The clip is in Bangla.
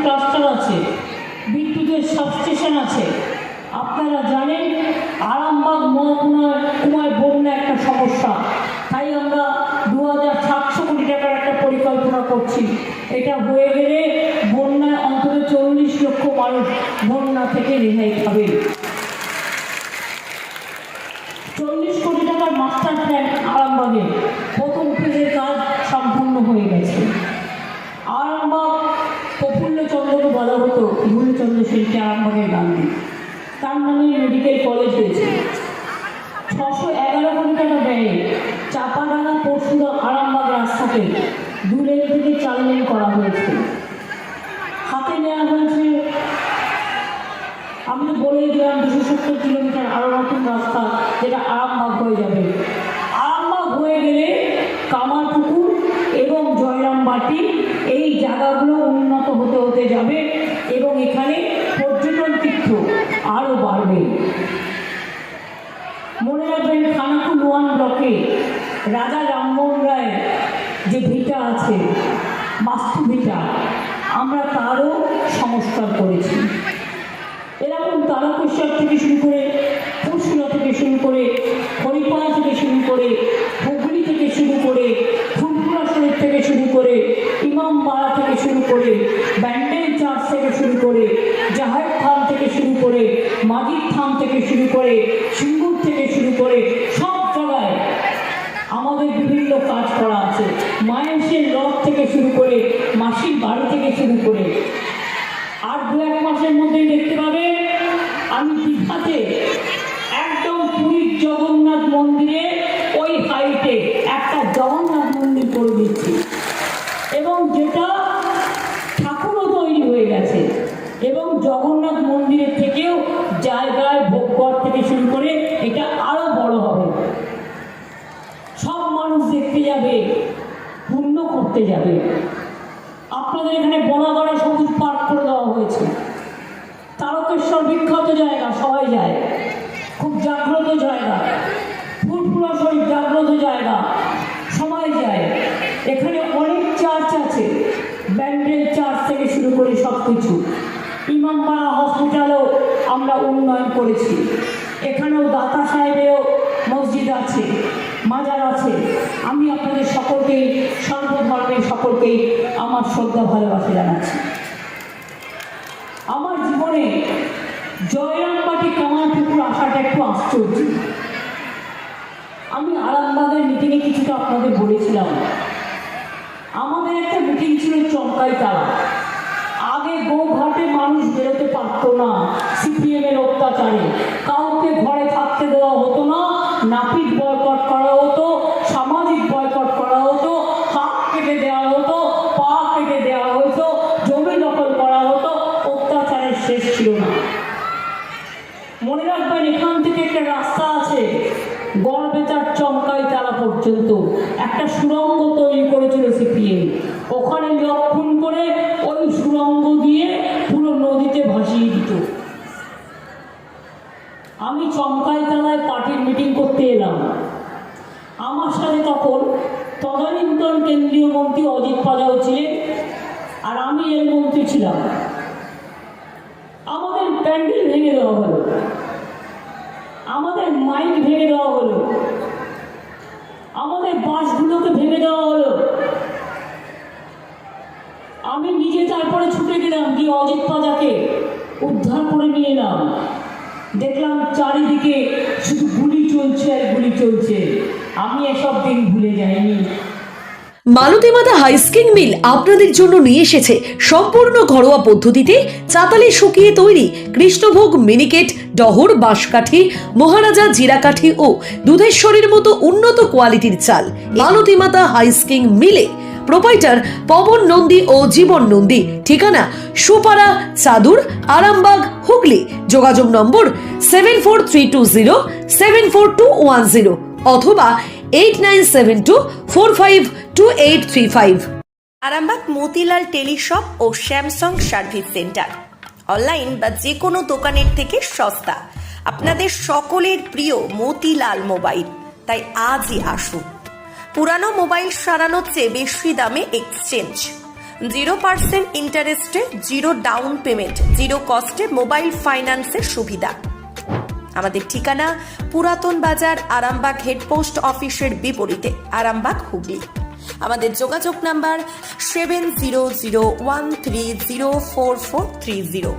ক্লাস্টার আছে, বিদ্যুতের সাবস্টেশন আছে। আপনারা জানেন আরামবাগ মহকুমায় বন্যা একটা সমস্যা, তাই আমরা 2700 কোটি টাকার একটা পরিকল্পনা করছি। এটা হয়ে গেলে বন্যায় অন্তত 40 লক্ষ মানুষ বন্যা থেকে রেহাই পাবে। 40 কোটি টাকার মাস্টার প্ল্যান আরামবাগে প্রথম ফেজের কাজ সম্পূর্ণ হয়ে গেছে। আরামবাগ প্রফুল্লচন্দ্রকে বলা হতো ফুলচন্দ্র শিল্পী আরামবাগের গান্ধী, তার নামে মেডিকেল কলেজ হয়েছে। 611 কোটি টাকা ব্যয়ে চাপাডাঙ্গা পরশুরা আরামবাগ রাস্তাকে 2 লেন থেকে 4 লেন করা হয়েছে। হাতে নেওয়া হয়েছে, আমি তো বলেই দিলাম 270 কিলোমিটার আরও নতুন রাস্তা, যেটা আরামবাগ হয়ে যাবে। আরামবাগ হয়ে গেলে কামারপুকুর এবং জয়রামবাটি এই জায়গাগুলো উন্নত হতে হতে যাবে এবং এখানে পর্যটন তীর্থ আরও বাড়বে। মনে রাখবেন খানাকুল 1 ব্লকে রাজা রামমোহন রায়ের যে ভিটা আছে, বাস্তু ভিটা, আমরা তারও সংস্কার করেছি। এরকম তারকেশ্বর থেকে শুরু করে, পরশুরা থেকে শুরু করে, হরিপাড়া থেকে শুরু করে, হুগলি থেকে শুরু করে, ফুলপুরা শরীফ থেকে শুরু করে, ইমামবাড়া থেকে শুরু করে, ব্যান্ডেল চার্চ থেকে শুরু করে, জাহের থান থেকে শুরু করে, মাজিদ থান থেকে শুরু করে, সিঙ্গুর থেকে শুরু করে, সব জায়গায় আমাদের বিভিন্ন কাজ করা আছে। মায়ের লজ থেকে শুরু করে, মাসির বাড়ি থেকে শুরু করে। আর 2-1 মাসের মধ্যেই দেখতে পাবে আমি দীঘাতে একদম পুরীর জগন্নাথ মন্দিরে ওই হাইটে একটা জগন্নাথ মন্দির করে দিচ্ছি, এবং যেটা ঠাকুরও তৈরি হয়ে গেছে। এবং জগন্নাথ মন্দিরের থেকেও জায়গায় ভোগঘর থেকে শুরু করে এটা আরো বড় হবে। সব মানুষ দেখতে যাবে, পুণ্য করতে যাবে। আপনাদের এখানে বনাগড়ে সবুজ পার্ক করে দেওয়া হয়েছে। তারকেশ্বর বিখ্যাত জায়গা, সবাই যায়, খুব জাগ্রত জায়গা। ফুলপুরা শরীফ জাগ্রত জায়গা, সবাই যায়। এখানে অনেক চার্চ আছে, ব্যান্ডেল চার্চ থেকে শুরু করে সব কিছু। ইমামবাড়া হসপিটালও আমরা উন্নয়ন করেছি। এখানেও দাতা সাহেবেও মসজিদ আছে, মাজার আছে। আমি আপনাদের সকলকেই, সর্বধর্মের সকলকেই আমার শ্রদ্ধা ভালোবাসা জানাচ্ছি। আমার জীবনে জয়রামবাটি কামারপুকুর আসাটা একটু আশ্চর্য। আমি আরামবাগের মিটিংয়ে কিছুটা আপনাদের বলেছিলাম। আমাদের একটা মিটিং ছিল চমকাইতলা। আগে গৌঘাটে মানুষ বেরোতে পারতো না, সিপিএমের অত্যাচারে কাউকে ঘরে থাকতে দেওয়া হতো না, নাপিত বয়কট করা হতো, সামাজিক বয়কট করা হতো, হাত কেটে দেওয়া হতো, পা কেটে দেওয়া হতো, জমি দখল করা হতো, অত্যাচারের শেষ ছিল না। মনে রাখবেন এখান থেকে একটা রাস্তা আছে গড়বেতার চমকাইতলা পর্যন্ত, একটা সুড়ঙ্গ তৈরি করেছিল সিপিএম। ওখানে লক্ষণ করে ওই সুড়ঙ্গ দিয়ে পুরো নদীতে ভাসিয়ে দিত। আমি চমকাইতলায় পার্টির মিটিং করতে এলাম। আমার সাথে তখন তদানীন্তন কেন্দ্রীয় মন্ত্রী অজিত পাজাও ছিলেন, আর আমি এর মন্ত্রী ছিলাম। আমাদের প্যান্ডেল ভেঙে দেওয়া হলো, আমাদের মাইক ভেঙে দেওয়া হলো, আমাদের বাসগুলোকে ভেঙে দেওয়া হলো। আমি নিজে তারপরে ছুটে গেলাম, গিয়ে অজিত পাজাকে উদ্ধার করে নিয়ে এলাম। দেখলাম চারিদিকে শুধু গুলি চলছে আর গুলি চলছে। আমি এসব দিন ভুলে যাইনি। মালতী মাতা হাইস্কিং মিল আপনাদের জন্য নিয়ে এসেছে সম্পূর্ণ ঘরোয়া পদ্ধতিতে চাতালে শুকিয়ে তৈরি কৃষ্ণভোগ মিনিকেট, ডহর, বাঁশকাঠি, মহারাজা জিরাকাঠি ও দুধেশ্বরীর মতো উন্নত কোয়ালিটির চাল। মালতী মাতা হাইস্কিং মিলে প্রোপাইটার পবন নন্দী ও জীবন নন্দী। ঠিকানা সুপারা, চাদুর, আরামবাগ, হুগলি। যোগাযোগ নম্বর 7432074210 অথবা 8972452835। আরামবাগ মতিলাল টেলিশপ ও স্যামসাং সার্ভিস সেন্টার, অনলাইন বা যে কোনো দোকানের থেকে সস্তা। আপনাদের সকলের প্রিয় মতিলাল মোবাইল, তাই আজই আসুন। পুরানো মোবাইল সারানোর চেয়ে বেশি দামে এক্সচেঞ্জ। 0% ইন্টারেস্টে, 0 ডাউন পেমেন্ট, 0 কস্টে মোবাইল ফাইন্যান্সের সুবিধা। আমাদের ঠিকানা পুরাতন বাজার, আরামবাগ হেডপোস্ট অফিসের বিপরীতে, আরামবাগ, হুগলি। আমাদের যোগাযোগ নাম্বার 7001304430।